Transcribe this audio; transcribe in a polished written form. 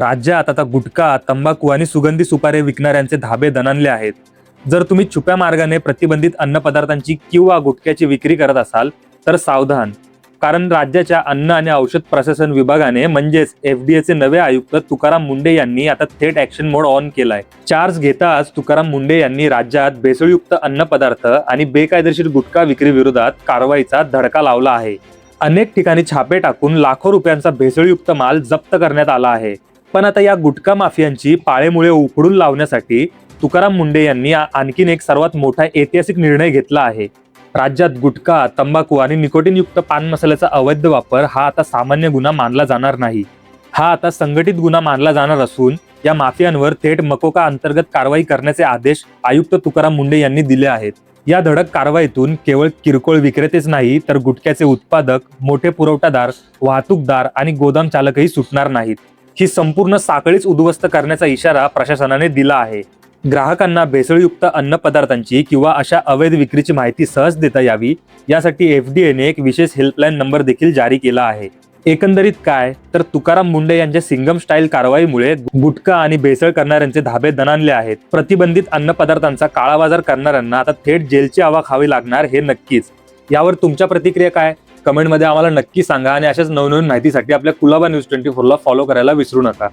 राज्यात आता गुटखा, तंबाखू आणि सुगंधी सुपारी विकणाऱ्यांचे धाबे दणाणले आहेत. जर तुम्ही छुप्या मार्गाने प्रतिबंधित अन्नपदार्थांची किंवा गुटख्याची विक्री करत असाल तर सावधान. कारण राज्याच्या अन्न आणि औषध प्रशासन विभागाने म्हणजेच एफडीएचे नवे आयुक्त तुकाराम मुंडे यांनी आता थेट ऍक्शन मोड ऑन केलाय. चार्ज घेताच तुकाराम मुंडे यांनी राज्यात भेसळयुक्त अन्नपदार्थ आणि बेकायदेशीर गुटखा विक्री विरोधात कारवाईचा धडका लावला आहे. अनेक ठिकाणी छापे टाकून लाखो रुपयांचा भेसळयुक्त माल जप्त करण्यात आला आहे. पण आता या गुटखा माफियांची पाळेमुळे उखडून लावण्यासाठी तुकाराम मुंडे यांनी आणखीन एक सर्वात मोठा ऐतिहासिक निर्णय घेतला आहे. राज्यात गुटखा, तंबाखू आणि निकोटीनयुक्त पान मसाल्याचा अवैध वापर हा आता सामान्य गुन्हा मानला जाणार नाही. हा आता संघटित गुन्हा मानला जाणार असून या माफियांवर थेट मकोका अंतर्गत कारवाई करण्याचे आदेश आयुक्त तुकाराम मुंडे यांनी दिले आहेत. या धडक कारवाईतून केवळ किरकोळ विक्रेतेच नाही तर गुटख्याचे उत्पादक, मोठे पुरवठादार, वाहतूकदार आणि गोदाम चालकही सुटणार नाहीत. ही संपूर्ण साखळीच उद्ध्वस्त करण्याचा इशारा प्रशासनाने दिला आहे. ग्राहकांना भेसळयुक्त अन्न पदार्थांची किंवा अशा अवैध विक्रीची माहिती सहज देता यावी यासाठी एफडीएने एक विशेष हेल्पलाईन नंबर देखील जारी केला आहे. एकंदरीत काय तर तुकाराम मुंडे यांच्या सिंगम स्टाईल कारवाईमुळे गुटखा आणि भेसळ करणाऱ्यांचे धाबे दणाणले आहेत. प्रतिबंधित अन्न पदार्थांचा काळाबाजार करणाऱ्यांना आता थेट जेलची हवा खावी लागणार हे नक्कीच. यावर तुमच्या प्रतिक्रिया काय कमेंटमध्ये आम्हाला नक्की सांगा आणि अशाच नवनवीन माहितीसाठी आपल्या कुलाबा न्यूज 24 ला फॉलो करायला विसरू नका.